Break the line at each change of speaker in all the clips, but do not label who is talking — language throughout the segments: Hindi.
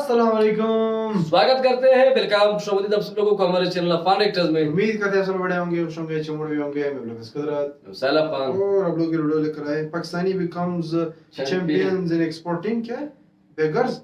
अस्सलाम वालेकुम,
स्वागत करते हैं। वेलकम शोभदित आप सब लोगों को हमारे चैनल फन एक्टर्स में।
उम्मीद करते हैं सब बड़े होंगे, खुश होंगे, चिमड़ भी होंगे। मैं ब्लॉग इसकदरात
सैला फन
और आप लोग की वीडियो लेकर आए। पाकिस्तानी बिकम्स चैंपियंस इन एक्सपोर्टिंग क्या बेगर्स।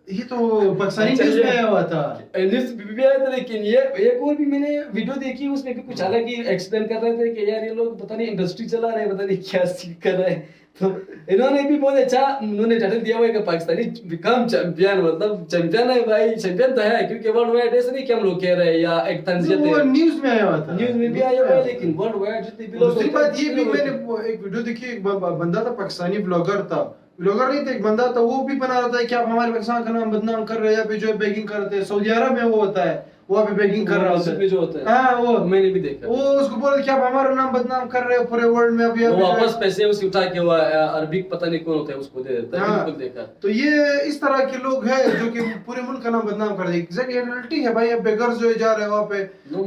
ये तो पाकिस्तानी न्यूज़ में आया हुआ था।
न्यूज़ भी आया था, लेकिन ये एक और भी मैंने वीडियो देखी, उसमें भी कुछ अलग ही एक्सप्लेन कर रहे थे कि यार ये लोग पता नहीं इंडस्ट्री चला रहे हैं, पता नहीं क्या सीख कर रहे हैं। तो इन्होंने भी बहुत अच्छा उन्होंने टाइटल दिया हुआ है कि पाकिस्तानी बिकम चैंपियन, मतलब चैंपियन है भाई, चैंपियन तो है क्योंकि वर्ल्ड वाइड ऐसे नहीं कि हम लोग कह रहे हैं या एक तंजीयत है।
वो न्यूज़ में आया हुआ था,
न्यूज़ में भी आया हुआ है, लेकिन वर्ल्ड वाइड जितने भी लोग।
दूसरी बात ये भी मैंने एक वीडियो देखी, एक बंदा था पाकिस्तानी ब्लॉगर था, ब्लॉगर नहीं था, एक बंदा था, वो भी बना रहा था कि आप हमारे पाकिस्तान का नाम बदनाम कर रहे हैं, यहाँ पे जो है बेगिंग करते हैं। सऊदी अरब में वो होता है, वहाँ पे बेगिंग कर रहा होता है
जो होता है।
हाँ, वो
मैंने भी देखा।
वो उसको बोल कि आप हमारा नाम बदनाम कर रहे हो पूरे वर्ल्ड में। अभी
वो वापस पैसे उसे उठा के वो अरबिक पता नहीं कौन होता है उसको दे देता है। बिल्कुल देखा।
तो ये इस तरह के लोग हैं जो कि पूरे मुल्क का नाम बदनाम कर देंगे। एग्जैक्ट रियलिटी है भाई। बेगर्स जो जा रहे हैं वहाँ पे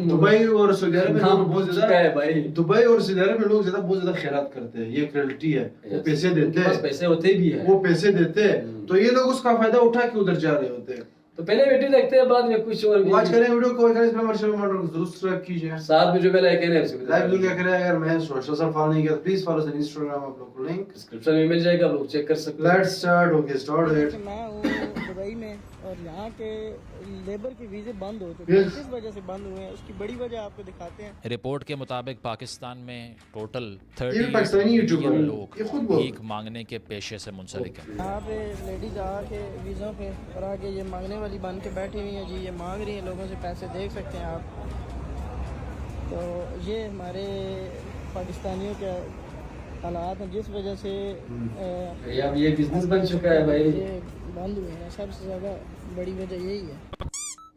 दुबई और सऊदी अरब में लोग बहुत ज्यादा
है भाई।
दुबई और सऊदी अरब में लोग ज्यादा बहुत ज्यादा खैरात करते हैं, ये रियलिटी है। वो पैसे देते हैं,
पैसे होते भी है,
वो पैसे देते हैं, तो ये लोग उसका फायदा उठा के उधर जा रहे होते हैं।
तो पहले वीडियो देखते हैं, बाद में कुछ और
वॉच करें वीडियो को, करें इसमें हमारे चैनल जरूर सब्सक्राइब कीजिए।
साथ में जो बेल आइकन है उसे भी
लाइक क्या करें। अगर मैं सोशल फॉलो नहीं किया प्लीज फॉलो द इंस्टाग्राम, आप लोग को लिंक
डिस्क्रिप्शन में मिल जाएगा, आप लोग चेक कर सकते हैं।
Let's start. Okay start it.
मैं हूँ दुबई में और यहाँ के लेबर के वीज़े बंद हो चुके हैं। किस वजह से बंद हुए हैं उसकी बड़ी वजह आपको दिखाते हैं।
रिपोर्ट के मुताबिक पाकिस्तान में टोटल
ये पाकिस्तानी
30
यूट्यूबर
मिलियन
है, ये खुद
लोग
बोल
भीख मांगने के पेशे से मुंसलिक हैं।
यहाँ पे लेडीज आके वीज़ों पे और आके ये मांगने वाली बन के बैठी हुई हैं जी, ये मांग रही हैं लोगों से पैसे, देख सकते हैं आप। तो ये हमारे पाकिस्तानियों के हालात हैं जिस वजह से
अब ये बिजनेस बन चुका है भाई,
ये बंद हुए हैं। सबसे ज़्यादा बड़ी वजह यही है।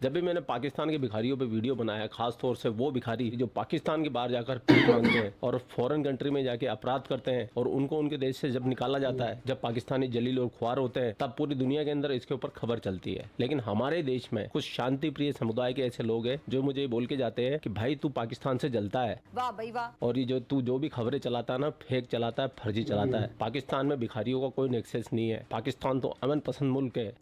जब भी मैंने पाकिस्तान के भिखारियों पे वीडियो बनाया, खास तौर से वो भिखारी जो पाकिस्तान के बाहर जाकर भीख मांगते हैं और फॉरेन कंट्री में जाके अपराध करते हैं और उनको उनके देश से जब निकाला जाता है, जब पाकिस्तानी जलील और ख्वार होते हैं, तब पूरी दुनिया के अंदर इसके ऊपर खबर चलती है। लेकिन हमारे देश में कुछ शांति प्रिय समुदाय के ऐसे लोग हैं जो मुझे बोल के जाते हैं कि भाई तू पाकिस्तान से जलता है, वाह भाई वाह, और ये जो तू जो भी खबरें चलाता है ना, फेक चलाता है, फर्जी चलाता है। पाकिस्तान में भिखारियों का कोई नेक्सेस नहीं है, पाकिस्तान तो अमन पसंद मुल्क है।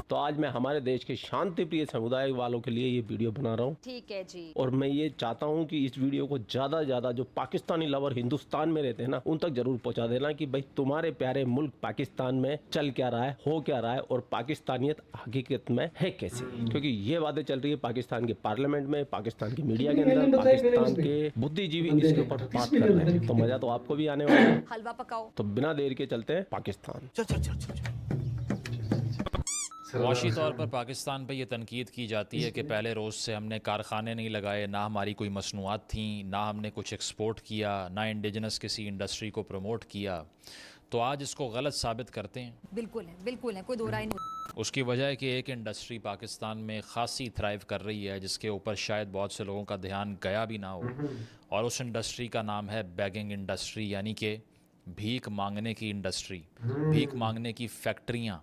तो आज मैं हमारे देश के शांति प्रिय समुदाय वालों के लिए ये वीडियो बना रहा हूँ।
ठीक है जी।
और मैं ये चाहता हूँ कि इस वीडियो को ज्यादा से ज्यादा जो पाकिस्तानी लवर हिंदुस्तान में रहते हैं ना, उन तक जरूर पहुंचा देना कि भाई तुम्हारे प्यारे मुल्क पाकिस्तान में चल क्या रहा है, हो क्या रहा है और पाकिस्तानियत हकीकत में है कैसे। क्योंकि ये बातें चल रही है पाकिस्तान के पार्लियामेंट में, पाकिस्तान की मीडिया के अंदर, पाकिस्तान के बुद्धिजीवी इसके ऊपर बात कर रहे हैं। तो मजा तो आपको भी आने वाला है।
हलवा पकाओ।
तो बिना देर के चलते हैं पाकिस्तान।
मुआशी तौर पर पाकिस्तान पे ये तनकीद की जाती है कि पहले रोज़ से हमने कारखाने नहीं लगाए, ना हमारी कोई मसनूआत थी, ना हमने कुछ एक्सपोर्ट किया, ना इंडिजिनस किसी इंडस्ट्री को प्रमोट किया। तो आज इसको गलत साबित करते हैं।
बिल्कुल है, कोई दो राय नहीं।
उसकी वजह है कि एक इंडस्ट्री पाकिस्तान में खासी थ्राइव कर रही है, जिसके ऊपर शायद बहुत से लोगों का ध्यान गया भी ना हो, और उस इंडस्ट्री का नाम है बैगिंग इंडस्ट्री, यानी कि भीख मांगने की इंडस्ट्री, भीख मांगने की फैक्ट्रियाँ।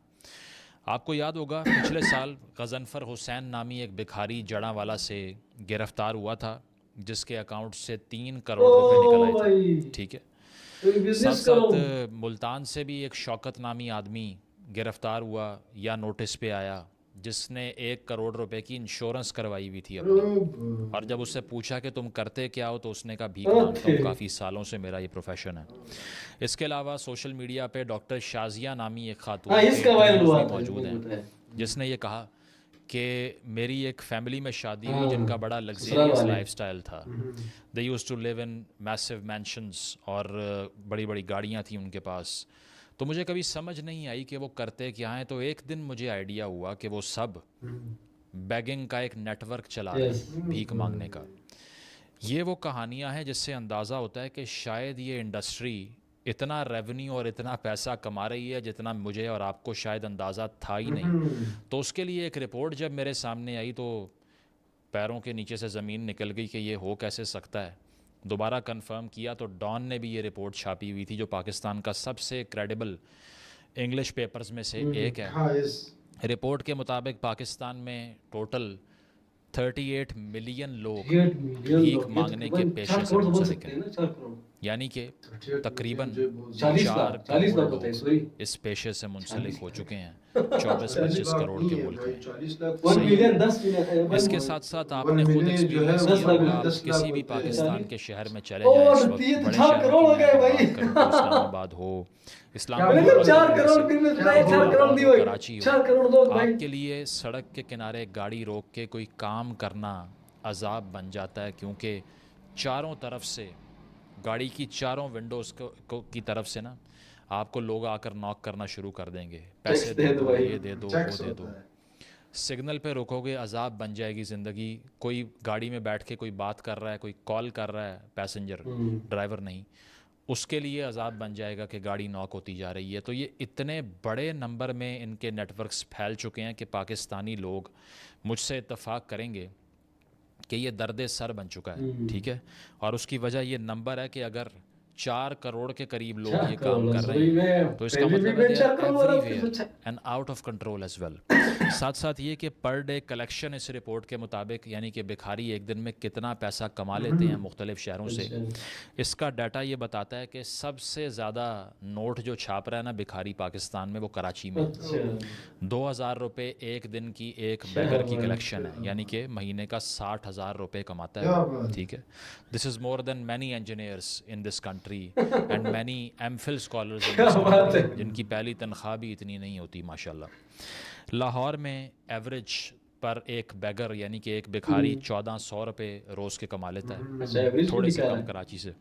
आपको याद होगा पिछले साल गजनफर हुसैन नामी एक भिखारी जड़ावाला से गिरफ्तार हुआ था, जिसके अकाउंट से 3 करोड़ रुपए निकल आए थे। ठीक है। साथ साथ मुल्तान से भी एक शौकत नामी आदमी गिरफ्तार हुआ या नोटिस पे आया, जिसने 1 करोड़ रुपए की इंश्योरेंस करवाई हुई थी अपनी। और जब उससे पूछा कि तुम करते क्या हो, तो उसने कहा भीख मांगता हूँ, काफ़ी सालों से मेरा ये प्रोफेशन है। इसके अलावा सोशल मीडिया पे डॉक्टर शाजिया नामी एक खातून मौजूद हैं, जिसने ये कहा कि मेरी एक फैमिली में शादी हुई जिनका बड़ा लग्जरियस लाइफस्टाइल था। They used to live in massive mansions और बड़ी बड़ी गाड़ियाँ थी उनके पास। तो मुझे कभी समझ नहीं आई कि वो करते क्या हैं। तो एक दिन मुझे आइडिया हुआ कि वो सब बैगिंग का एक नेटवर्क चला रहे हैं, भीख मांगने का। ये वो कहानियाँ हैं जिससे अंदाज़ा होता है कि शायद ये इंडस्ट्री इतना रेवेन्यू और इतना पैसा कमा रही है जितना मुझे और आपको शायद अंदाज़ा था ही नहीं। तो उसके लिए एक रिपोर्ट जब मेरे सामने आई तो पैरों के नीचे से ज़मीन निकल गई कि ये हो कैसे सकता है। दोबारा कंफर्म किया तो डॉन ने भी ये रिपोर्ट छापी हुई थी, जो पाकिस्तान का सबसे क्रेडिबल इंग्लिश पेपर्स में से एक है। रिपोर्ट के मुताबिक पाकिस्तान में टोटल 38 मिलियन लोग भीख मांगने के पेशे से मुंसलिक हैं। यानी कि तकरीबन
40
4
लाख 40
करोड़
लाख होता है,
लोग
सॉरी
इस पेशे से मुंसलिक हो चुके हैं 24-25 करोड़ के मुल्क में।
40 लाख
1 मिलियन 10 मिलियन
इसके साथ साथ आपने खुद
मिलियन जो है
एक्सपीरियंस
वो
किया होगा, आप
10 लाख
किसी भी
होते हैं।
पाकिस्तान के शहर में चले
ओ,
जाएं इस वक्त,
ये तो
बड़े
4
शहर
करोड़ हो
की
गए
मैं
भाई।
बात करूं तो इस्लामाबाद हो,
मैंने
इस्लामाबाद
कहा 4
हो,
करोड़ फिर मैं सुनाया 4 करोड़ नहीं हुए,
कराची हो,
4 करोड़ लोग भाई।
आपके लिए सड़क के किनारे गाड़ी रोक के कोई काम करना अजाब बन जाता है, क्योंकि चारों तरफ से गाड़ी की चारों विंडोज़ की तरफ से ना आपको लोग आकर नॉक करना शुरू कर देंगे, पैसे दे दो, ये दे दो, वो दे दो। सिग्नल पे रुकोगे अजाब बन जाएगी ज़िंदगी। कोई गाड़ी में बैठ के कोई बात कर रहा है, कोई कॉल कर रहा है, पैसेंजर ड्राइवर नहीं, उसके लिए अजाब बन जाएगा कि गाड़ी नॉक होती जा रही है। तो ये इतने बड़े नंबर में इनके नेटवर्क्स फैल चुके हैं कि पाकिस्तानी लोग मुझसे इत्तेफाक करेंगे कि ये दर्द सर बन चुका है, ठीक है। और उसकी वजह ये नंबर है कि अगर 4 करोड़ के करीब लोग ये काम कर रहे हैं तो इसका मतलब है everywhere and out of control as well. साथ साथ ये कि पर डे कलेक्शन इस रिपोर्ट के मुताबिक, यानी कि भिखारी एक दिन में कितना पैसा कमा लेते हैं मुख्तलिफ शहरों से, इसका डाटा ये बताता है कि सबसे ज़्यादा नोट जो छाप रहा है ना भिखारी पाकिस्तान में, वो कराची में 2000 रुपये एक दिन की एक बैगर की कलेक्शन है, यानी कि महीने का 60,000 रुपये कमाता है, ठीक है। This is more than many engineers in this country and many MPhil scholars in this country, जिनकी पहली तनख्वाह भी इतनी नहीं होती माशाल्लाह। लाहौर में एवरेज पर एक बैगर यानी कि एक भिखारी 1400 रुपये रोज़ के कमा लेता है, थोड़े से कम कराची से।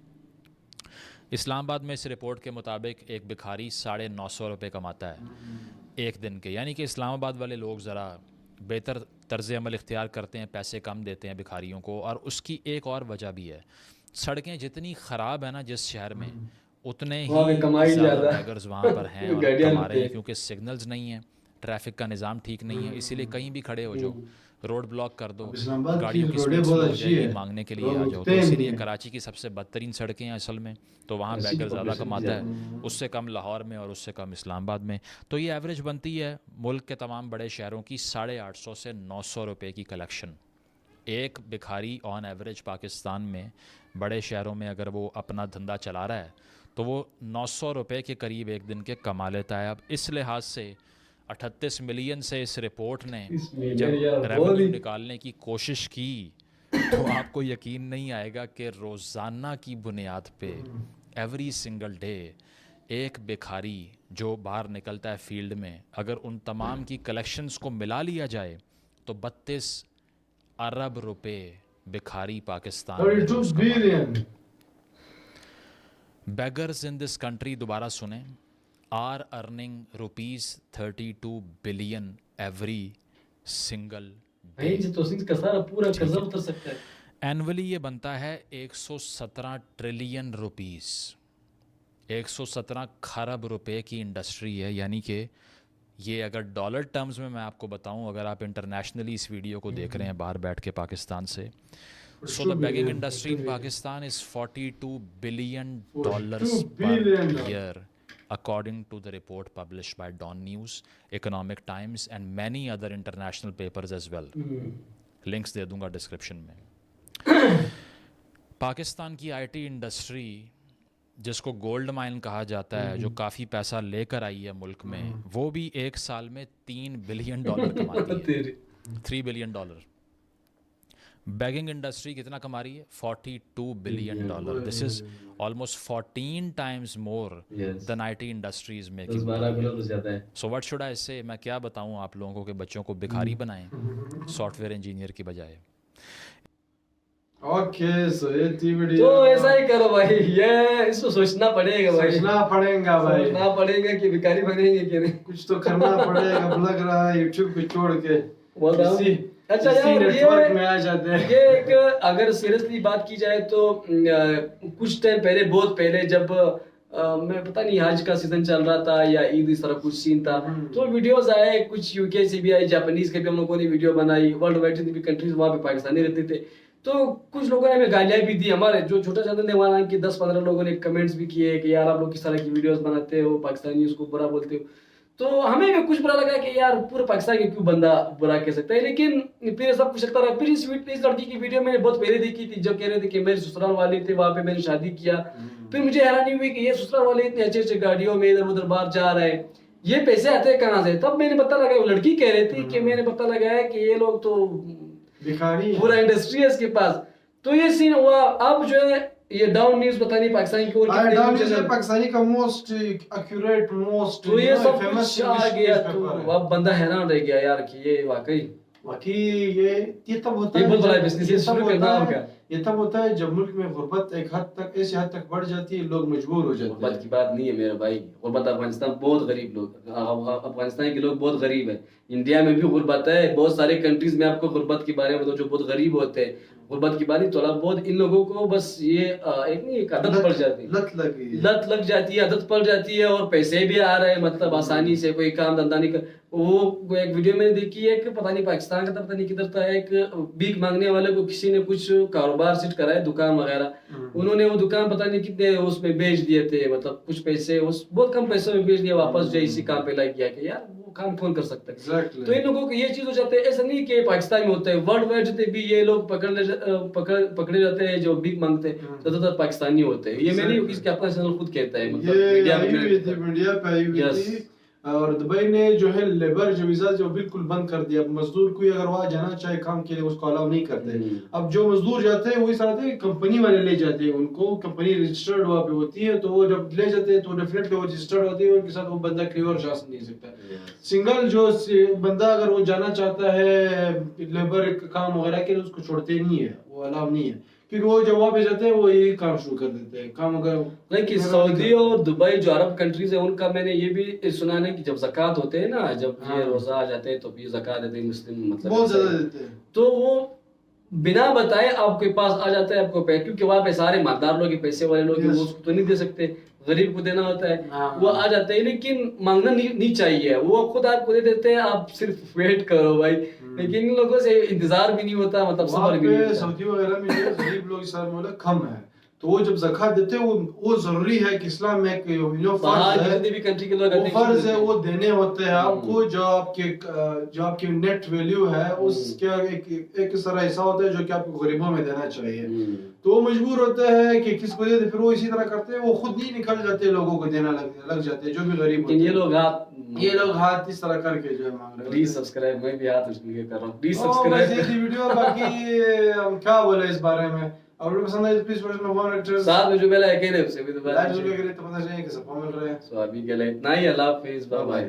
इस्लामाबाद में इस रिपोर्ट के मुताबिक एक भिखारी 950 रुपये कमाता है एक दिन के, यानी कि इस्लामाबाद वाले लोग ज़रा बेहतर तर्ज़ अमल इख्तियार करते हैं, पैसे कम देते हैं भिखारियों को। और उसकी एक और वजह भी है, सड़कें जितनी ख़राब है ना जिस शहर में, उतने ही ज़्यादा बैगर्स वहाँ पर हैं और कमा रहे हैं, क्योंकि सिग्नल्स नहीं हैं, ट्रैफिक का निज़ाम ठीक नहीं है, इसीलिए कहीं भी खड़े हो जाओ, रोड ब्लॉक कर दो, गाड़ियों की स्पीड स्लो हो जाएगी, मांगने के लिए आ जाओ। तो इसीलिए कराची की सबसे बदतरीन सड़कें हैं असल में, तो वहाँ बैगर ज़्यादा कमाता है, उससे कम लाहौर में और उससे कम इस्लामाबाद में। तो ये एवरेज बनती है मुल्क के तमाम बड़े शहरों की 850 से 900 रुपये की कलेक्शन। एक भिखारी ऑन एवरेज पाकिस्तान में बड़े शहरों में अगर वो अपना धंधा चला रहा है तो वो 900 रुपये के करीब एक दिन के कमा लेता है। अब इस लिहाज से 38 मिलियन से इस रिपोर्ट ने जब रेवेन्यू निकालने की कोशिश की तो आपको यकीन नहीं आएगा कि रोज़ाना की बुनियाद पे एवरी सिंगल डे एक भिखारी जो बाहर निकलता है फील्ड में, अगर उन तमाम की कलेक्शंस को मिला लिया जाए तो 32 अरब रुपए भिखारी पाकिस्तान में। बेगर्स इन दिस कंट्री, दोबारा सुने, are earning ₹32 billion every single day. Annually ये बनता है 117 ट्रिलियन रुपीस, 117 खरब रुपए की इंडस्ट्री है। यानी कि ये अगर डॉलर टर्म्स में मैं आपको बताऊं, अगर आप इंटरनेशनली इस वीडियो को देख रहे हैं बाहर बैठ के पाकिस्तान से, so the begging industry in Pakistan is $42 billion per year according to the report published by Dawn News, Economic Times and many other international papers as well. Links दे दूंगा डिस्क्रिप्शन में। पाकिस्तान की आईटी इंडस्ट्री, जिसको गोल्ड माइन कहा जाता है, जो काफ़ी पैसा लेकर आई है मुल्क में, वो भी एक साल में $3 बिलियन कमाती है, $3 बिलियन। बैगिंग इंडस्ट्री कितना कमा रही है? $42 billion. This is almost 14 times more than IT industry is making. So what should I से, मैं क्या बताऊं आप लोगों को कि बच्चों को भिखारी बनाएं सॉफ्टवेयर इंजीनियर की बजाय।
ओके, सो ये थी वीडियो।
तो ऐसा ही करो भाई, ये इसको सोचना पड़ेगा भाई,
सोचना पड़ेगा भाई,
सोचना पड़ेगा कि भिखारी बनेंगे कि नहीं,
कुछ तो करना पड़ेगा। लग रहा है यूट्यूब को छोड़ के
अच्छा यार
नेटवर्क में आ जाते हैं।
ये एक, अगर सीरियसली बात की जाए तो कुछ टाइम पहले, बहुत पहले, जब मैं पता नहीं हज का सीजन चल रहा था या ईद, इस तरह कुछ सीन था, तो वीडियोस आए, कुछ यूके से भी आए, जापानीज के भी हम लोगों ने वीडियो बनाई, वर्ल्ड वाइड जितनी भी कंट्रीज वहाँ पे पाकिस्तानी रहते थे, तो कुछ लोगों ने हमें गालियाँ भी दी। हमारे जो छोटा चैनल है वहाँ कि 10-15 लोगों ने कमेंट्स भी किए कि यार आप लोग किस तरह की वीडियोस बनाते हो, पाकिस्तानी उसको बुरा बोलते हो। तो हमें भी कुछ बुरा लगा कि यार पूरे पाकिस्तान के क्यों बंदा बुरा कह सकता है, लेकिन फिर सब कुछ चलता रहा। फिर इस लड़की की वीडियो मैंने बहुत पहले देखी थी, जो कह रहे थे कि मेरे ससुराल वाले थे वहां पे, मैंने शादी किया। फिर मुझे हैरानी हुई कि ये ससुराल वाले इतने अच्छे अच्छे गाड़ियों में इधर उधर बाहर जा रहे हैं, ये पैसे आते हैं कहाँ से? तब मैंने पता लगा, वो लड़की कह रही थी कि मैंने पता लगाया कि ये लोग तो
भिखारी
पूरा इंडस्ट्री है इसके पास। तो ये सीन हुआ। अब जो है ये डाउन न्यूज पता नहीं पाकिस्तान की और कितने
down
news
news
channel-
Pakistani का मोस्ट एक्यूरेट मोस्ट
तो ये सब कुछ आ गया, तो अब बंदा हैरान रह गया यार कि ये वाकई
बाकी ये तब होता
ये
है
बहुत बड़ा
जब-
business
ये
है,
तब
शुरू करना
होता
होगा।
है ये तब होता है जब मुल्क में गुर्बत एक हद तक ऐसी हद तक बढ़ जाती है, लोग मजबूर हो जाते
गुर्बत
हैं।
की बात नहीं है मेरे भाई, गुर्बत अफगानिस्तान बहुत गरीब लोग, अफगानिस्तान के लोग बहुत गरीब है। इंडिया में भी गुर्बत है, बहुत सारे कंट्रीज में आपको गुर्बत के बारे में बताओ जो बहुत गरीब होते हैं। गुर्बत की बात नहीं, थोड़ा बहुत इन लोगों को बस ये एक आदत पड़ जाती है,
लत लगी है।
लत लग जाती है, आदत पड़ जाती है, और पैसे भी आ रहे हैं, मतलब आसानी से कोई काम धंधा नहीं कर। वो एक वीडियो मैंने देखी है कि पता नहीं पाकिस्तान का था, पता नहीं किधर था, एक भीख मांगने वाले को किसी ने कुछ कारोबार सेट कराया, दुकान वगैरह, उन्होंने वो दुकान पता नहीं कितने उसमें बेच दिए थे, मतलब कुछ पैसे उस बहुत कम पैसों में बेच दिया, वापस जो इसी काम पे लग गया कि यार वो काम कौन कर सकता है।
Exactly.
तो इन लोगों को ये चीज हो जाता है, ऐसा नहीं कि पाकिस्तान में होता है, वर्ल्ड वाइड जितने भी ये लोग पकड़े जाते हैं जो भीख मांगते हैं, ज्यादातर पाकिस्तानी होते हैं। ये मैंने इसके अपना चैनल खुद कहता है, मतलब
ये
मीडिया
आई
में
हुई थी, मीडिया पे आई हुई
Yes.
थी। और दुबई ने जो है लेबर जो वीजा जो बिल्कुल बंद कर दिया। मजदूर कोई अगर वहां जाना चाहे काम के लिए उसको अलाउ नहीं करते। अब जो मजदूर जाते हैं वही सारे कंपनी वाले ले जाते हैं, उनको कंपनी रजिस्टर्ड वहाँ पे होती है, तो वो जब ले जाते हैं तो डेफिनेटली वो रजिस्टर्ड होती है, उनके साथ वो बंदा कोई और जा नहीं सकता। सिंगल जो बंदा अगर वो जाना चाहता है लेबर काम वगैरह के लिए, उसको छोड़ते नहीं है, वो अलाउ नहीं है, क्योंकि वो जब वहाँ पे जाते हैं वो यही काम शुरू कर देते हैं। काम अगर
नहीं कि सऊदी और दुबई जो अरब कंट्रीज है उनका मैंने ये भी सुना है कि जब ज़कात होते हैं ना, जब ये रोजा आ जाते हैं तो ये ज़कात देते हैं मुस्लिम, मतलब
बहुत ज्यादा देते हैं।
तो वो बिना बताए आपके पास आ जाता है आपको पे, क्योंकि वहाँ पे सारे मालदार लोग, पैसे वाले लोग हैं, वो उसको तो नहीं दे सकते, गरीब को देना होता है, वो आ जाते हैं। लेकिन मांगना नहीं चाहिए, वो खुद आपको दे देते हैं, आप सिर्फ वेट करो भाई। लेकिन इन लोगों से इंतजार भी नहीं होता, मतलब सबर भी नहीं होता।
सऊदी वगैरह में जो गरीब लोग इस्लाम वाले कम है, तो वो जब ज़कात देते हैं वो जरूरी है कि इस्लाम में एक
बाहर
फर्ज है,
जितने भी कंट्री के लोग
वो
आते हैं,
फर्ज है, वो देने होते हैं आपको। जो आपकी नेट वैल्यू है उसका एक तरह हिस्सा होता है जो कि आपको गरीबों में देना चाहिए। तो वो मजबूर होते हैं कि किसको दे दे, फिर वो इसी तरह करते हैं, वो खुद नहीं निकल जाते, लोगों को देना लग जाते हैं जो भी गरीब होते
लेकिन
हैं। ये लोग हाथ इस तरह करके जो है मांग रहे हैं।
प्लीज सब्सक्राइब, मैं भी हाथ उसके कर रहा हूँ, प्लीज
बस
सब्सक्राइब।
ये थी वीडियो। बाकी हम क्या बोले इस बारे में, और वीडियो पसंद आई प्लीज फॉलो वन एक्टर्स
साथ में जो बेल आइकन है उससे भी दबा
लाइक
दीजिए।
जरूर करें तो पता चले कि सब मिल रहे हैं।
सो अभी के लिए इतना ही, अल्लाह हाफिज़, बाय बाय।